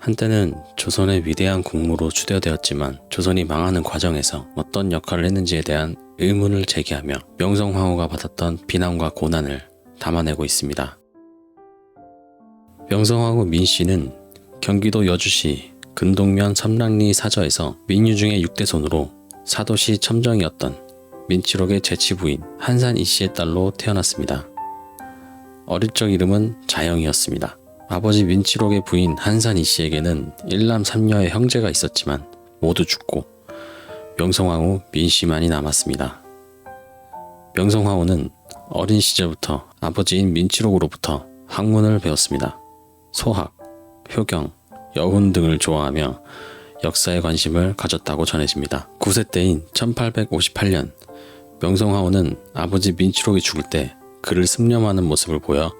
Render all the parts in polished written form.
한때는 조선의 위대한 국무로 추대되었지만 조선이 망하는 과정에서 어떤 역할을 했는지에 대한 의문을 제기하며 명성황후가 받았던 비난과 고난을 담아내고 있습니다. 명성황후 민씨는 경기도 여주시 근동면 삼랑리 사저에서 민유 중의 6대손으로 사도시 첨정이었던 민치록의 제치부인 한산 이씨의 딸로 태어났습니다. 어릴 적 이름은 자영이었습니다. 아버지 민치록의 부인 한산 이씨에게는 1남 3녀의 형제가 있었지만 모두 죽고 명성황후 민씨만이 남았습니다. 명성황후는 어린 시절부터 아버지인 민치록으로부터 학문을 배웠습니다. 소학, 효경, 여훈 등을 좋아하며 역사에 관심을 가졌다고 전해집니다. 9세 때인 1858년 명성황후는 아버지 민치록이 죽을 때 그를 습념하는 모습을 보여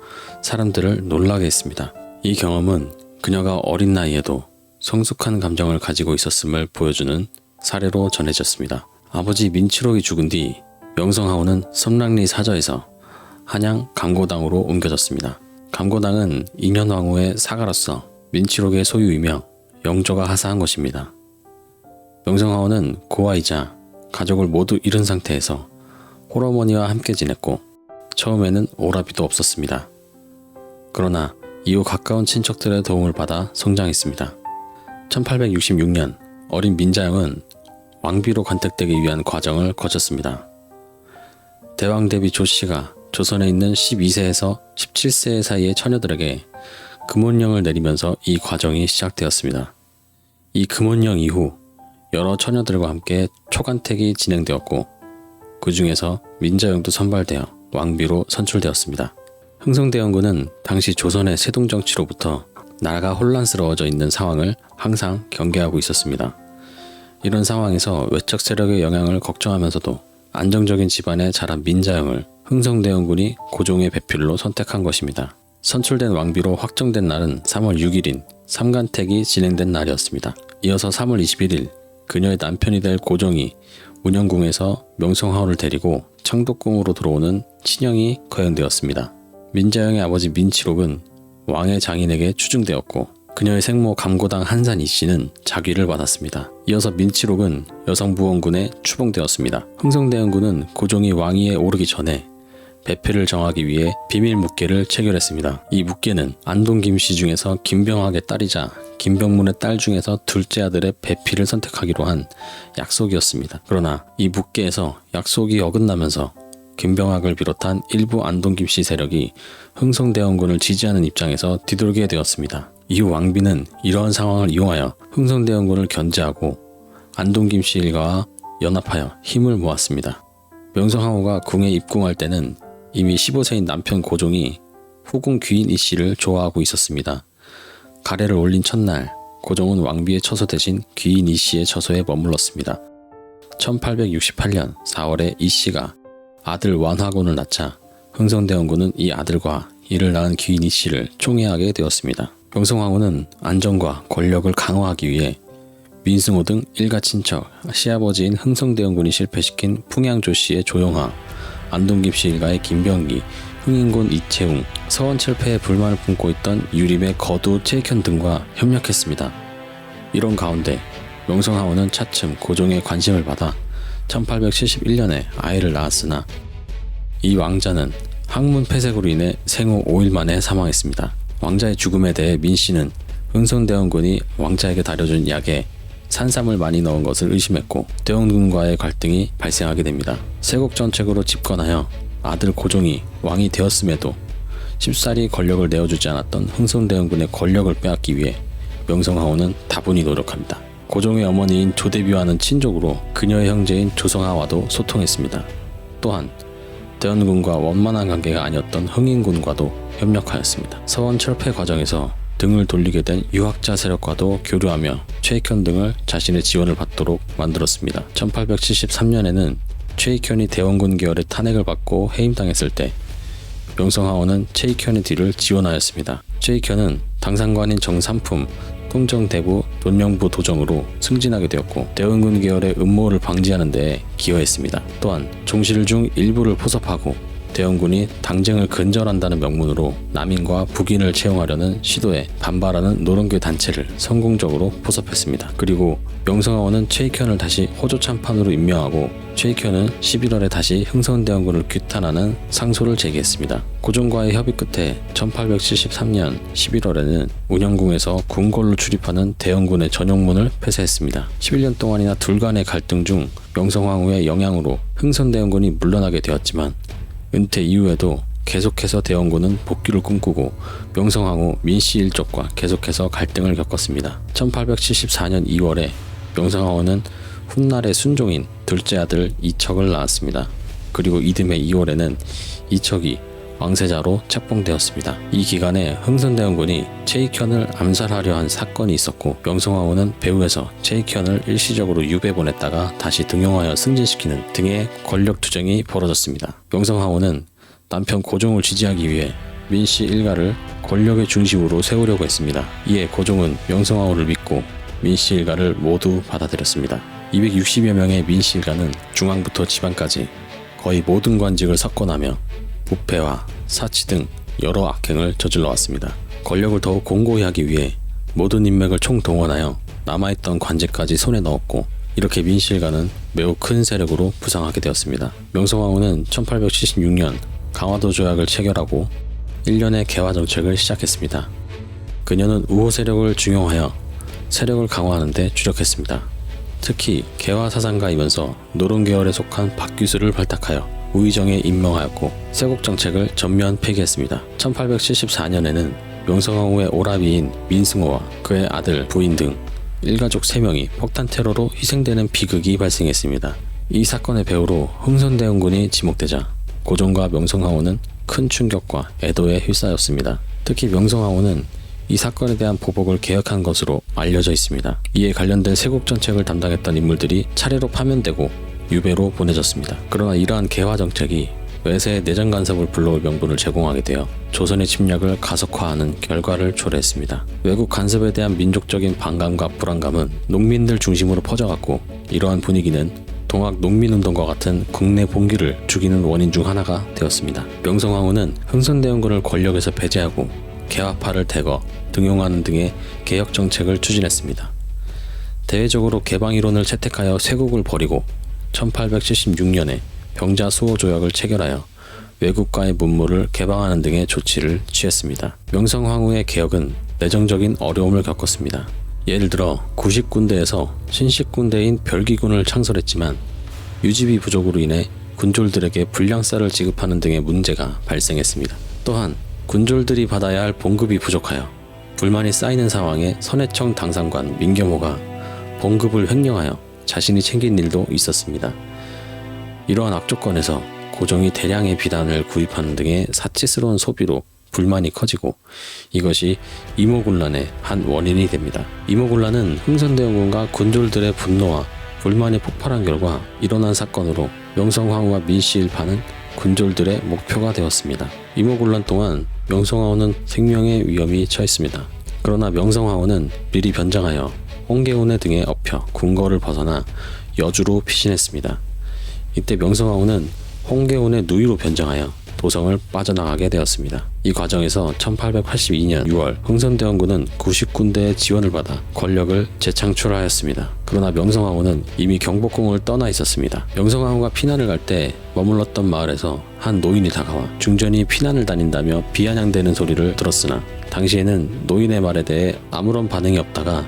사람들을 놀라게 했습니다. 이 경험은 그녀가 어린 나이에도 성숙한 감정을 가지고 있었음을 보여주는 사례로 전해졌습니다. 아버지 민치록이 죽은 뒤 명성황후는 섬랑리 사저에서 한양 감고당으로 옮겨졌습니다. 감고당은 인현왕후의 사가로서 민치록의 소유이며 영조가 하사한 것입니다. 명성황후는 고아이자 가족을 모두 잃은 상태에서 홀어머니와 함께 지냈고 처음에는 오라비도 없었습니다. 그러나 이후 가까운 친척들의 도움을 받아 성장했습니다. 1866년 어린 민자영은 왕비로 관택되기 위한 과정을 거쳤습니다. 대왕 대비 조씨가 조선에 있는 12세에서 17세 사이의 처녀들에게 금혼령을 내리면서 이 과정이 시작되었습니다. 이 금혼령 이후 여러 처녀들과 함께 초간택이 진행되었고 그 중에서 민자영도 선발되어 왕비로 선출되었습니다. 흥성대원군은 당시 조선의 세동정치로부터 나라가 혼란스러워져 있는 상황을 항상 경계하고 있었습니다. 이런 상황에서 외적 세력의 영향을 걱정하면서도 안정적인 집안에 자란 민자영을 흥성대원군이 고종의 배필로 선택한 것입니다. 선출된 왕비로 확정된 날은 3월 6일인 삼간택이 진행된 날이었습니다. 이어서 3월 21일 그녀의 남편이 될 고종이 운영궁에서 명성황후를 데리고 창덕궁으로 들어오는 친형이 거행되었습니다. 민자영의 아버지 민치록은 왕의 장인에게 추증되었고 그녀의 생모 감고당 한산 이씨는 자귀를 받았습니다. 이어서 민치록은 여성부원군에 추봉되었습니다. 흥성대원군은 고종이 왕위에 오르기 전에 배필을 정하기 위해 비밀 묵계를 체결했습니다. 이 묵계는 안동 김씨 중에서 김병학의 딸이자 김병문의 딸 중에서 둘째 아들의 배필을 선택하기로 한 약속이었습니다. 그러나 이 묵계에서 약속이 어긋나면서 김병학을 비롯한 일부 안동 김씨 세력이 흥성대원군을 지지하는 입장에서 뒤돌게 되었습니다. 이후 왕비는 이러한 상황을 이용하여 흥성대원군을 견제하고 안동 김씨 일가와 연합하여 힘을 모았습니다. 명성황후가 궁에 입궁할 때는 이미 15세인 남편 고종이 후궁 귀인 이씨를 좋아하고 있었습니다. 가래를 올린 첫날 고종은 왕비의 처소 대신 귀인 이씨의 처소에 머물렀습니다. 1868년 4월에 이씨가 아들 완화곤을 낳자 흥성대원군은 이 아들과 이를 낳은 귀인 이씨를 총애하게 되었습니다. 명성황후는 안정과 권력을 강화하기 위해 민승호 등 일가 친척, 시아버지인 흥성대원군이 실패시킨 풍양조씨의 조영하, 안동김씨 일가의 김병기, 흥인군 이채웅, 서원철폐에 불만을 품고 있던 유림의 거두 최익현 등과 협력했습니다. 이런 가운데 명성황후는 차츰 고종의 관심을 받아 1871년에 아이를 낳았으나 이 왕자는 항문 폐색으로 인해 생후 5일 만에 사망했습니다. 왕자의 죽음에 대해 민씨는 흥성대원군이 왕자에게 다려준 약에 산삼을 많이 넣은 것을 의심했고 대원군과의 갈등이 발생하게 됩니다. 세국정책으로 집권하여 아들 고종이 왕이 되었음에도 쉽사리 권력을 내어주지 않았던 흥성대원군의 권력을 빼앗기 위해 명성황후는 다분히 노력합니다. 고종의 어머니인 조대비와는 친족으로 그녀의 형제인 조성하와도 소통했습니다. 또한 대원군과 원만한 관계가 아니었던 흥인군과도 협력하였습니다. 서원 철폐 과정에서 등을 돌리게 된 유학자 세력과도 교류하며 최익현 등을 자신의 지원을 받도록 만들었습니다. 1873년에는 최익현이 대원군 계열의 탄핵을 받고 해임당했을 때 명성황후는 최익현의 뒤를 지원하였습니다. 최익현은 당상관인 정삼품 통정대부 논령부 도정으로 승진하게 되었고 대원군 계열의 음모를 방지하는 데 기여했습니다. 또한 종실 중 일부를 포섭하고 대원군이 당쟁을 근절한다는 명분으로 남인과 북인을 채용하려는 시도에 반발하는 노령계 단체를 성공적으로 포섭했습니다. 그리고 명성황후는 최익현을 다시 호조 참판으로 임명하고 최익현은 11월에 다시 흥선대원군을 규탄하는 상소를 제기했습니다. 고종과의 협의 끝에 1873년 11월에는 운영궁에서 궁궐로 출입하는 대원군의 전용문을 폐쇄했습니다. 11년 동안이나 둘 간의 갈등 중 명성황후의 영향으로 흥선대원군이 물러나게 되었지만 은퇴 이후에도 계속해서 대원군은 복귀를 꿈꾸고 명성황후 민씨 일족과 계속해서 갈등을 겪었습니다. 1874년 2월에 명성황후는 훗날의 순종인 둘째 아들 이척을 낳았습니다. 그리고 이듬해 2월에는 이척이 왕세자로 책봉되었습니다. 이 기간에 흥선대원군이 최익현을 암살하려 한 사건이 있었고 명성황후는 배후에서 최익현을 일시적으로 유배 보냈다가 다시 등용하여 승진시키는 등의 권력 투쟁이 벌어졌습니다. 명성황후는 남편 고종을 지지하기 위해 민씨 일가를 권력의 중심으로 세우려고 했습니다. 이에 고종은 명성황후를 믿고 민씨 일가를 모두 받아들였습니다. 260여 명의 민씨 일가는 중앙부터 지방까지 거의 모든 관직을 석권하며 부패와 사치 등 여러 악행을 저질러 왔습니다. 권력을 더욱 공고히 하기 위해 모든 인맥을 총동원하여 남아있던 관직까지 손에 넣었고 이렇게 민씨 일가는 매우 큰 세력으로 부상하게 되었습니다. 명성황후는 1876년 강화도 조약을 체결하고 1년의 개화 정책을 시작했습니다. 그녀는 우호 세력을 중용하여 세력을 강화하는 데 주력했습니다. 특히 개화 사상가이면서 노론계열에 속한 박규수를 발탁하여 우의정에 임명하였고 세곡 정책을 전면 폐기했습니다. 1874년에는 명성황후의 오라비인 민승호와 그의 아들, 부인 등 일가족 3명이 폭탄 테러로 희생되는 비극이 발생했습니다. 이 사건의 배후로 흥선대원군이 지목되자 고종과 명성황후는 큰 충격과 애도에 휩싸였습니다. 특히 명성황후는 이 사건에 대한 보복을 계획한 것으로 알려져 있습니다. 이에 관련된 세곡 정책을 담당했던 인물들이 차례로 파면되고 유배로 보내졌습니다. 그러나 이러한 개화 정책이 외세의 내정 간섭을 불러올 명분을 제공하게 되어 조선의 침략을 가속화하는 결과를 초래했습니다. 외국 간섭에 대한 민족적인 반감과 불안감은 농민들 중심으로 퍼져갔고 이러한 분위기는 동학 농민운동과 같은 국내 봉기를 죽이는 원인 중 하나가 되었습니다. 명성황후는 흥선대원군을 권력에서 배제하고 개화파를 대거 등용하는 등의 개혁 정책을 추진했습니다. 대외적으로 개방 이론을 채택하여 쇄국을 벌이고 1876년에 병자수호조약을 체결하여 외국과의 문물을 개방하는 등의 조치를 취했습니다. 명성황후의 개혁은 내정적인 어려움을 겪었습니다. 예를 들어 구식군대에서 신식군대인 별기군을 창설했지만 유지비 부족으로 인해 군졸들에게 불량쌀을 지급하는 등의 문제가 발생했습니다. 또한 군졸들이 받아야 할 봉급이 부족하여 불만이 쌓이는 상황에 선해청 당상관 민겸호가 봉급을 횡령하여 자신이 챙긴 일도 있었습니다. 이러한 악조건에서 고종이 대량의 비단을 구입하는 등의 사치스러운 소비로 불만이 커지고 이것이 이모군란의 한 원인이 됩니다. 이모군란은 흥선대원군과 군졸들의 분노와 불만이 폭발한 결과 일어난 사건으로 명성황후와 민씨 일파는 군졸들의 목표가 되었습니다. 이모군란 동안 명성황후는 생명의 위험이 처했습니다. 그러나 명성황후는 미리 변장하여 홍계운의 등에 엎여 궁궐을 벗어나 여주로 피신했습니다. 이때 명성황후는 홍계운의 누이로 변장하여 도성을 빠져나가게 되었습니다. 이 과정에서 1882년 6월 흥선대원군은 구식군대의 지원을 받아 권력을 재창출하였습니다. 그러나 명성황후는 이미 경복궁을 떠나 있었습니다. 명성황후가 피난을 갈 때 머물렀던 마을에서 한 노인이 다가와 중전이 피난을 다닌다며 비아냥대는 소리를 들었으나 당시에는 노인의 말에 대해 아무런 반응이 없다가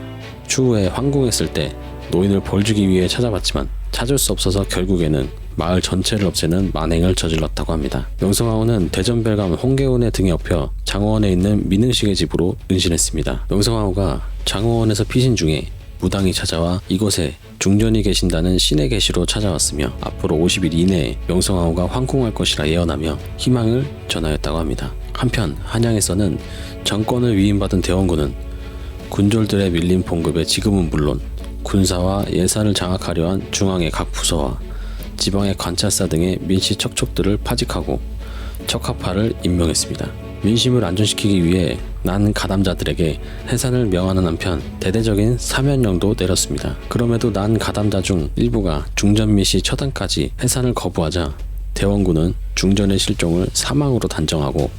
추후에 황궁했을 때 노인을 벌주기 위해 찾아봤지만 찾을 수 없어서 결국에는 마을 전체를 없애는 만행을 저질렀다고 합니다. 명성황후는 대전별감 홍계운의 등에 엎여 장호원에 있는 민흥식의 집으로 은신했습니다. 명성황후가 장호원에서 피신 중에 무당이 찾아와 이곳에 중전이 계신다는 신의 계시로 찾아왔으며 앞으로 50일 이내에 명성황후가 황궁할 것이라 예언하며 희망을 전하였다고 합니다. 한편 한양에서는 정권을 위임받은 대원군은 군졸들의 밀린 봉급의 지급은 물론 군사와 예산을 장악하려 한 중앙의 각 부서와 지방의 관찰사 등의 민씨 척촉들을 파직하고 척하파를 임명했습니다. 민심을 안전시키기 위해 난 가담자들에게 해산을 명하는 한편 대대적인 사면령도 내렸습니다. 그럼에도 난 가담자 중 일부가 중전민씨 처단까지 해산을 거부하자 대원군은 중전의 실종을 사망으로 단정하고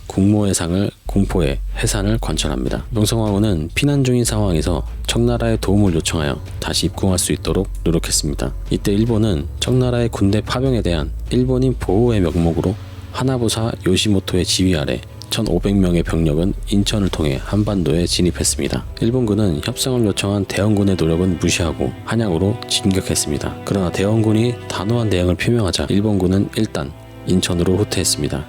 국무회상을 공포해 해산을 관철합니다. 명성황후는 피난 중인 상황에서 청나라의 도움을 요청하여 다시 입궁할 수 있도록 노력했습니다. 이때 일본은 청나라의 군대 파병에 대한 일본인 보호의 명목으로 하나부사 요시모토의 지휘 아래 1,500명의 병력은 인천을 통해 한반도에 진입했습니다. 일본군은 협상을 요청한 대원군의 노력은 무시하고 한양으로 진격했습니다. 그러나 대원군이 단호한 대응을 표명하자 일본군은 일단 인천으로 후퇴했습니다.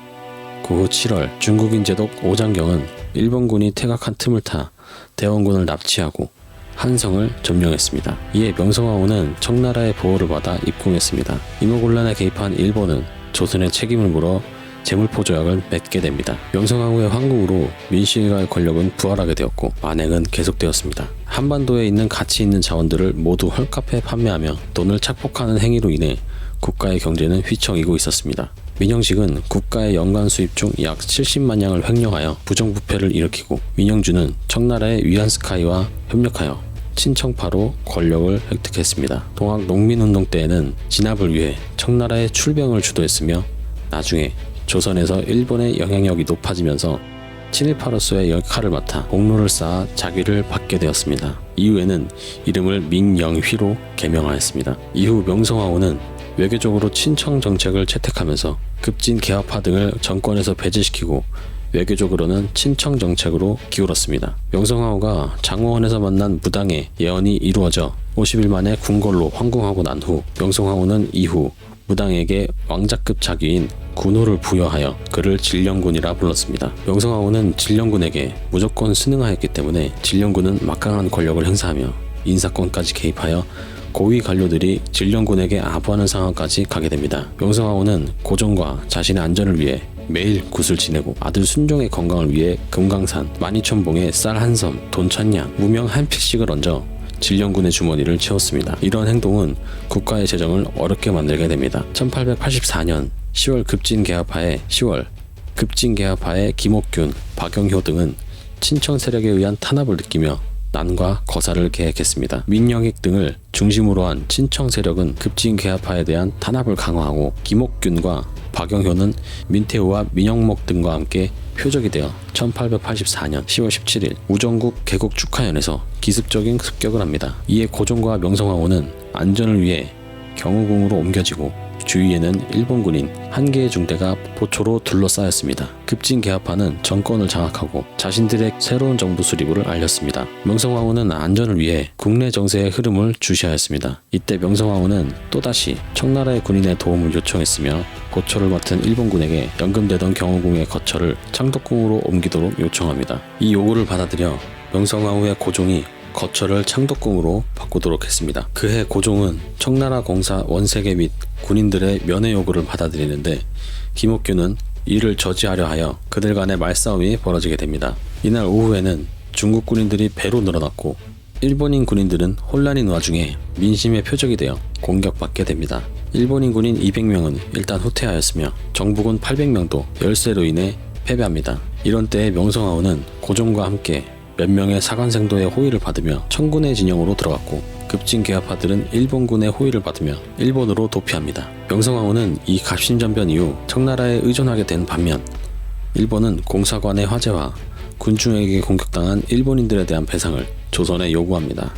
그 후 7월 중국인 제독 오장경은 일본군이 퇴각한 틈을 타 대원군을 납치하고 한성을 점령했습니다. 이에 명성황후는 청나라의 보호를 받아 입궁했습니다. 임오곤란에 개입한 일본은 조선의 책임을 물어 재물포 조약을 맺게 됩니다. 명성황후의 황궁으로 민씨일가의 권력은 부활하게 되었고 만행은 계속되었습니다. 한반도에 있는 가치 있는 자원들을 모두 헐값에 판매하며 돈을 착복하는 행위로 인해 국가의 경제는 휘청이고 있었습니다. 민영식은 국가의 연간 수입 중 약 70만 양을 횡령하여 부정부패를 일으키고 민영주는 청나라의 위안스카이와 협력하여 친청파로 권력을 획득했습니다. 동학 농민운동 때에는 진압을 위해 청나라의 출병을 주도했으며 나중에 조선에서 일본의 영향력이 높아지면서 친일파로서의 역할을 맡아 공로를 쌓아 자기를 받게 되었습니다. 이후에는 이름을 민영휘로 개명하였습니다. 이후 명성황후는 외교적으로 친청 정책을 채택하면서 급진 개화파 등을 정권에서 배제시키고 외교적으로는 친청 정책으로 기울었습니다. 명성황후가 장호원에서 만난 무당의 예언이 이루어져 50일 만에 궁궐로 황궁하고 난 후 명성황후는 이후 무당에게 왕자급 자기인 군호를 부여하여 그를 진령군이라 불렀습니다. 명성황후는 진령군에게 무조건 순응하였기 때문에 진령군은 막강한 권력을 행사하며 인사권까지 개입하여 고위 관료들이 진령군에게 아부하는 상황까지 가게 됩니다. 명성황후는 고종과 자신의 안전을 위해 매일 굿을 지내고 아들 순종의 건강을 위해 금강산, 만이천봉에 쌀 한 섬, 돈 1000냥, 무명 한 픽씩을 얹어 진령군의 주머니를 채웠습니다. 이런 행동은 국가의 재정을 어렵게 만들게 됩니다. 1884년 10월 급진개화파의 김옥균, 박영효 등은 친청 세력에 의한 탄압을 느끼며 난과 거사를 계획했습니다. 민영익 등을 중심으로 한 친청 세력은 급진개화파에 대한 탄압을 강화하고 김옥균과 박영효는 민태우와 민영목 등과 함께 표적이 되어 1884년 10월 17일 우정국 개국 축하연에서 기습적인 습격을 합니다. 이에 고종과 명성황후는 안전을 위해 경우궁으로 옮겨지고 주위에는 일본군인 한 개의 중대가 보초로 둘러싸였습니다. 급진개화파는 정권을 장악하고 자신들의 새로운 정부 수립을 알렸습니다. 명성황후는 안전을 위해 국내 정세의 흐름을 주시하였습니다. 이때 명성황후는 또다시 청나라의 군인의 도움을 요청했으며 보초를 맡은 일본군에게 연금되던 경호궁의 거처를 창덕궁으로 옮기도록 요청합니다. 이 요구를 받아들여 명성황후의 고종이 거처를 창덕궁으로 바꾸도록 했습니다. 그해 고종은 청나라 공사 원세계 및 군인들의 면회 요구를 받아들이는데 김옥균은 이를 저지하려 하여 그들 간의 말싸움이 벌어지게 됩니다. 이날 오후에는 중국 군인들이 배로 늘어났고 일본인 군인들은 혼란인 와중에 민심의 표적이 되어 공격받게 됩니다. 일본인 군인 200명은 일단 후퇴하였으며 정부군 800명도 열세로 인해 패배합니다. 이런 때에 명성황후는 고종과 함께 몇 명의 사관생도의 호위를 받으며 청군의 진영으로 들어갔고 급진개화파들은 일본군의 호위를 받으며 일본으로 도피합니다. 명성황후는 이 갑신전변 이후 청나라에 의존하게 된 반면 일본은 공사관의 화재와 군중에게 공격당한 일본인들에 대한 배상을 조선에 요구합니다.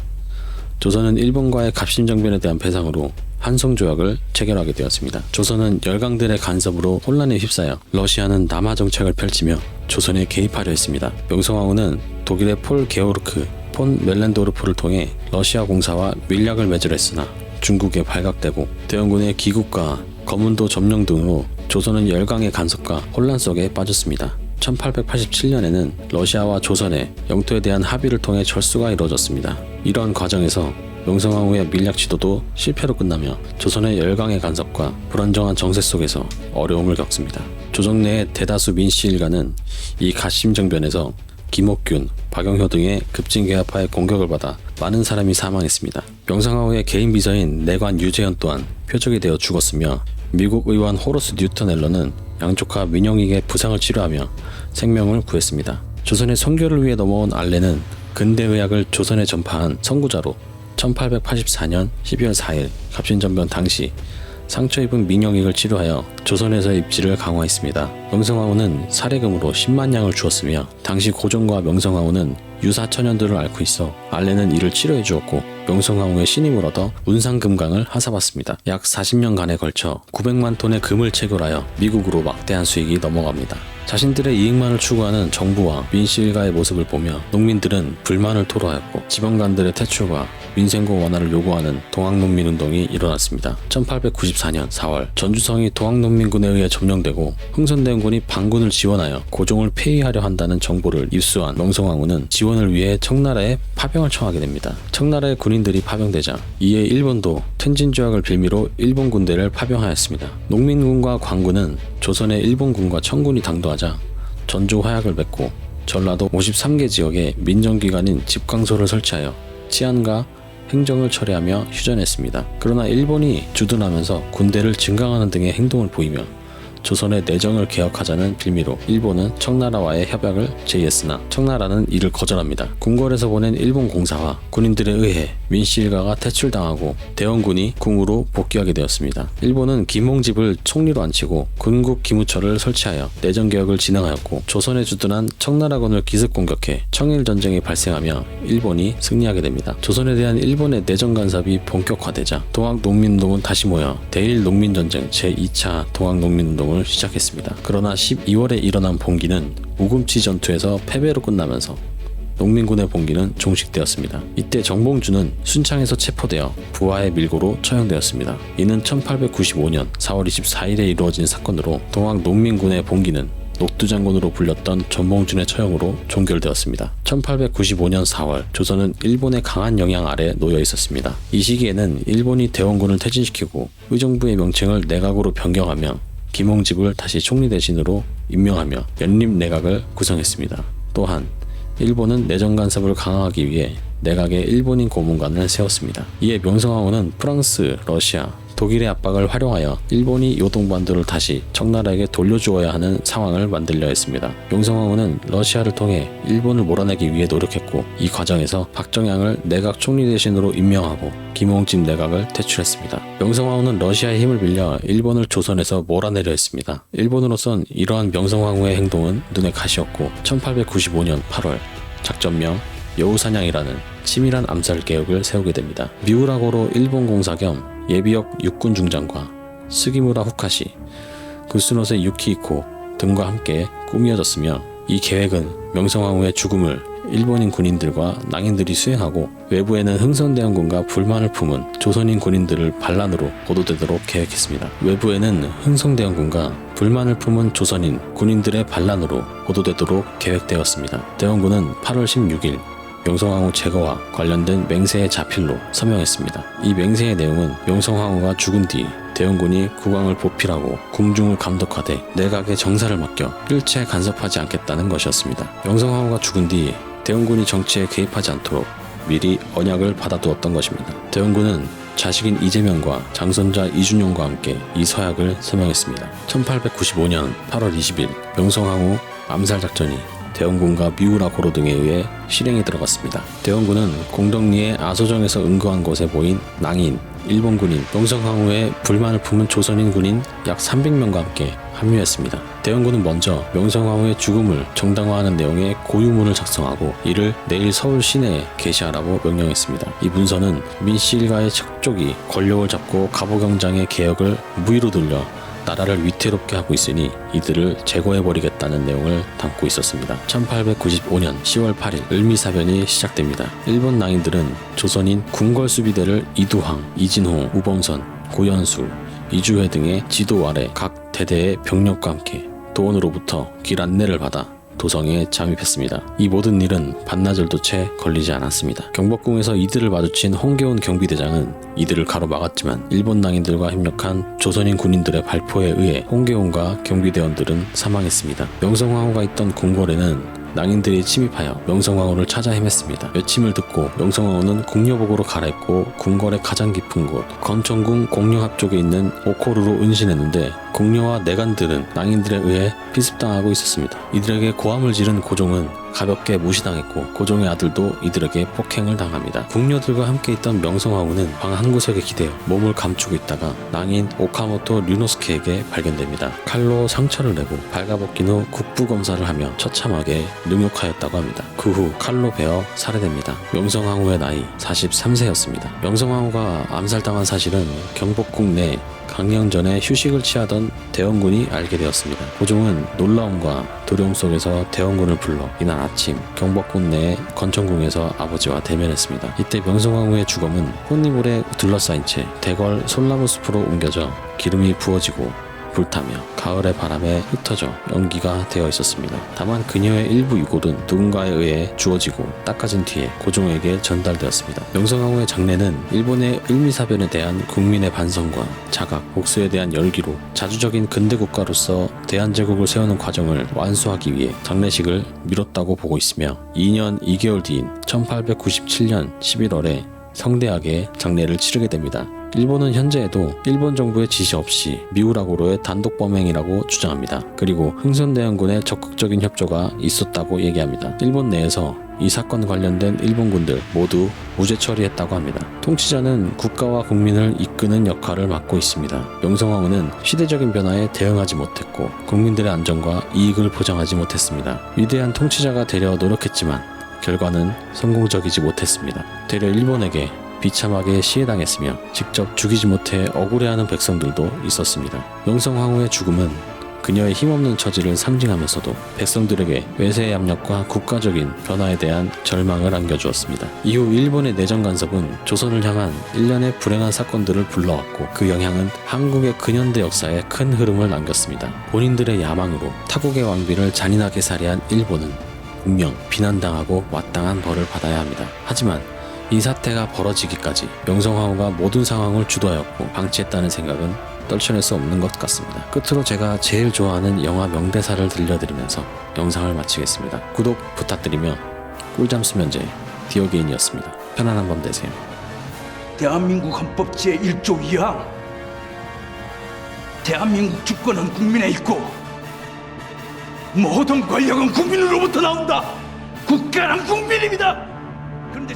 조선은 일본과의 갑신정변에 대한 배상으로 한성조약을 체결하게 되었습니다. 조선은 열강들의 간섭으로 혼란에 휩싸여 러시아는 남하 정책을 펼치며 조선에 개입하려 했습니다. 명성황후는 독일의 폴 게오르크, 폰 멜렌도르프를 통해 러시아 공사와 밀약을 맺으려 했으나 중국에 발각되고 대원군의 기국과 거문도 점령 등으로 조선은 열강의 간섭과 혼란 속에 빠졌습니다. 1887년에는 러시아와 조선의 영토에 대한 합의를 통해 철수가 이루어졌습니다. 이런 과정에서 명성황후의 밀약 지도도 실패로 끝나며 조선의 열강의 간섭과 불안정한 정세 속에서 어려움을 겪습니다. 조정 내의 대다수 민씨 일가는 이 갓심정변에서 김옥균, 박영효 등의 급진개화파의 공격을 받아 많은 사람이 사망했습니다. 명성황후의 개인 비서인 내관 유재현 또한 표적이 되어 죽었으며 미국 의원 호러스 뉴턴 앨런은 양쪽과 민영익의 부상을 치료하며 생명을 구했습니다. 조선의 선교를 위해 넘어온 알렌은 근대의학을 조선에 전파한 선구자로 1884년 12월 4일 갑신전변 당시 상처 입은 민영익을 치료하여 조선에서의 입지를 강화했습니다. 명성황후는 사례금으로 10만 냥을 주었으며 당시 고종과 명성황후는 유사처년들을 앓고 있어 알레는 이를 치료해 주었고 명성황후의 신임을 얻어 운상금강을 하사받습니다. 약 40년간에 걸쳐 900만 톤의 금을 체결하여 미국으로 막대한 수익이 넘어갑니다. 자신들의 이익만을 추구하는 정부와 민씨 일가의 모습을 보며 농민들은 불만을 토로하였고 지방관들의 퇴출과 민생고 완화를 요구하는 동학농민운동이 일어났습니다. 1894년 4월 전주성이 동학농민군에 의해 점령되고 흥선대원군이 반군을 지원하여 고종을 폐위하려 한다는 정보를 입수한 명성황후는 지원을 위해 청나라에 파병을 청하게 됩니다. 청나라의 군인들이 파병되자 이에 일본도 텐진조약을 빌미로 일본 군대를 파병하였습니다. 농민군과 관군은 조선의 일본군과 청군이 당도하자 전조 화약을 맺고 전라도 53개 지역에 민정기관인 집강소를 설치하여 치안과 행정을 처리하며 휴전했습니다. 그러나 일본이 주둔하면서 군대를 증강하는 등의 행동을 보이며 조선의 내정을 개혁하자는 빌미로 일본은 청나라와의 협약을 제의했으나 청나라는 이를 거절합니다. 궁궐에서 보낸 일본 공사와 군인들에 의해 민씨 일가가 퇴출당하고 대원군이 궁으로 복귀하게 되었습니다. 일본은 김홍집을 총리로 앉히고 군국 기무처를 설치하여 내정개혁을 진행하였고 조선에 주둔한 청나라군을 기습 공격해 청일전쟁이 발생하며 일본이 승리하게 됩니다. 조선에 대한 일본의 내정 간섭이 본격화되자 동학농민운동은 다시 모여 대일농민전쟁 제2차 동학농민운동을 시작했습니다. 그러나 12월에 일어난 봉기는 우금치 전투에서 패배로 끝나면서 농민군의 봉기는 종식되었습니다. 이때 정봉주는 순창에서 체포되어 부하의 밀고로 처형되었습니다. 이는 1895년 4월 24일에 이루어진 사건으로 동학농민군의 봉기는 녹두장군으로 불렸던 전봉준의 처형으로 종결되었습니다. 1895년 4월 조선은 일본의 강한 영향 아래 놓여 있었습니다. 이 시기에는 일본이 대원군을 퇴진시키고 의정부의 명칭을 내각으로 변경하며 김홍집을 다시 총리 대신으로 임명하며 연립내각을 구성했습니다. 또한 일본은 내정 간섭을 강화하기 위해 내각에 일본인 고문관을 세웠습니다. 이에 명성황후는 프랑스, 러시아, 독일의 압박을 활용하여 일본이 요동반도를 다시 청나라에게 돌려주어야 하는 상황을 만들려 했습니다. 명성황후는 러시아를 통해 일본을 몰아내기 위해 노력했고 이 과정에서 박정양을 내각 총리 대신으로 임명하고 김홍집 내각을 퇴출했습니다. 명성황후는 러시아의 힘을 빌려 일본을 조선에서 몰아내려 했습니다. 일본으로선 이러한 명성황후의 행동은 눈에 가시였고 1895년 8월 작전명 여우사냥이라는 치밀한 암살 계획을 세우게 됩니다. 미우라고로 일본 공사 겸 예비역 육군 중장과 스기무라 후카시, 구스노세 유키이코 등과 함께 꾸미어졌으며 이 계획은 명성황후의 죽음을 일본인 군인들과 낭인들이 수행하고 외부에는 흥선대원군과 불만을 품은 조선인 군인들을 반란으로 보도되도록 계획했습니다. 외부에는 흥선대원군과 불만을 품은 조선인 군인들의 반란으로 보도되도록 계획되었습니다. 대원군은 8월 16일 명성황후 제거와 관련된 맹세의 자필로 서명했습니다. 이 맹세의 내용은 명성황후가 죽은 뒤 대원군이 국왕을 보필하고 궁중을 감독하되 내각의 정사를 맡겨 일체 간섭하지 않겠다는 것이었습니다. 명성황후가 죽은 뒤 대원군이 정치에 개입하지 않도록 미리 언약을 받아두었던 것입니다. 대원군은 자식인 이재명과 장손자 이준용과 함께 이 서약을 서명했습니다. 1895년 8월 20일 명성황후 암살작전이 대원군과 미우라 고로 등에 의해 실행에 들어갔습니다. 대원군은 공덕리의 아소정에서 은거한 곳에 모인 낭인, 일본 군인, 명성황후의 불만을 품은 조선인 군인 약 300명과 함께 합류했습니다. 대원군은 먼저 명성황후의 죽음을 정당화하는 내용의 고유문을 작성하고 이를 내일 서울 시내에 게시하라고 명령했습니다. 이 문서는 민씨 일가의 척족이 권력을 잡고 갑오경장의 개혁을 무위로 돌려 나라를 위태롭게 하고 있으니 이들을 제거해버리겠다는 내용을 담고 있었습니다. 1895년 10월 8일 을미사변이 시작됩니다. 일본 낭인들은 조선인 궁궐수비대를 이두황, 이진홍, 우범선, 고연수, 이주회 등의 지도 아래 각 대대의 병력과 함께 도원으로부터 길 안내를 받아 도성에 잠입했습니다. 이 모든 일은 반나절도 채 걸리지 않았습니다. 경복궁에서 이들을 마주친 홍계훈 경비대장은 이들을 가로막았지만 일본 낭인들과 협력한 조선인 군인들의 발포에 의해 홍계훈과 경비대원들은 사망했습니다. 명성황후가 있던 궁궐에는 낭인들이 침입하여 명성황후를 찾아 헤맸습니다. 외침을 듣고 명성황후는 궁녀복으로 갈아입고 궁궐의 가장 깊은 곳 건천궁 공령합 쪽에 있는 오코루로 은신했는데 궁녀와 내간들은 낭인들에 의해 피습당하고 있었습니다. 이들에게 고함을 지른 고종은 가볍게 무시당했고 고종의 아들도 이들에게 폭행을 당합니다. 궁녀들과 함께 있던 명성황후는 방 한 구석에 기대어 몸을 감추고 있다가 낭인 오카모토 류노스케에게 발견됩니다. 칼로 상처를 내고 발가벗긴 후 국부검사를 하며 처참하게 능욕하였다고 합니다. 그 후 칼로 베어 살해됩니다. 명성황후의 나이 43세였습니다. 명성황후가 암살당한 사실은 경복궁 내 강령전에 휴식을 취하던 대원군이 알게 되었습니다. 고종은 놀라움과 두려움 속에서 대원군을 불러 이날 아침 경복궁 내 건천궁에서 아버지와 대면했습니다. 이때 명성황후의 주검은 혼이물에 둘러싸인 채 대궐 솔나무 숲으로 옮겨져 기름이 부어지고 불타며 가을의 바람에 흩어져 연기가 되어 있었습니다. 다만 그녀의 일부 유골은 누군가에 의해 주어지고 닦아진 뒤에 고종에게 전달되었습니다. 명성황후의 장례는 일본의 을미사변에 대한 국민의 반성과 자각, 복수에 대한 열기로 자주적인 근대 국가로서 대한제국을 세우는 과정을 완수하기 위해 장례식을 미뤘다고 보고 있으며 2년 2개월 뒤인 1897년 11월에 성대하게 장례를 치르게 됩니다. 일본은 현재에도 일본 정부의 지시 없이 미우라고로의 단독 범행이라고 주장합니다. 그리고 흥선대원군의 적극적인 협조가 있었다고 얘기합니다. 일본 내에서 이 사건 관련된 일본군들 모두 무죄 처리했다고 합니다. 통치자는 국가와 국민을 이끄는 역할을 맡고 있습니다. 명성황후는 시대적인 변화에 대응하지 못했고 국민들의 안전과 이익을 보장하지 못했습니다. 위대한 통치자가 되려 노력했지만 결과는 성공적이지 못했습니다. 되려 일본에게 비참하게 시해당했으며 직접 죽이지 못해 억울해하는 백성들도 있었습니다. 명성황후의 죽음은 그녀의 힘없는 처지를 상징하면서도 백성들에게 외세의 압력과 국가적인 변화에 대한 절망을 안겨주었습니다. 이후 일본의 내정 간섭은 조선을 향한 일련의 불행한 사건들을 불러왔고 그 영향은 한국의 근현대 역사에 큰 흐름을 남겼습니다. 본인들의 야망으로 타국의 왕비를 잔인하게 살해한 일본은 분명 비난당하고 마땅한 벌을 받아야 합니다. 하지만 이 사태가 벌어지기까지 명성황후가 모든 상황을 주도하였고 방치했다는 생각은 떨쳐낼 수 없는 것 같습니다. 끝으로 제가 제일 좋아하는 영화 명대사를 들려드리면서 영상을 마치겠습니다. 구독 부탁드리며 꿀잠 수면제 디오게인이었습니다. 편안한 밤 되세요. 대한민국 헌법 제1조 2항 대한민국 주권은 국민에 있고 모든 권력은 국민으로부터 나온다. 국가는 국민입니다. 그런데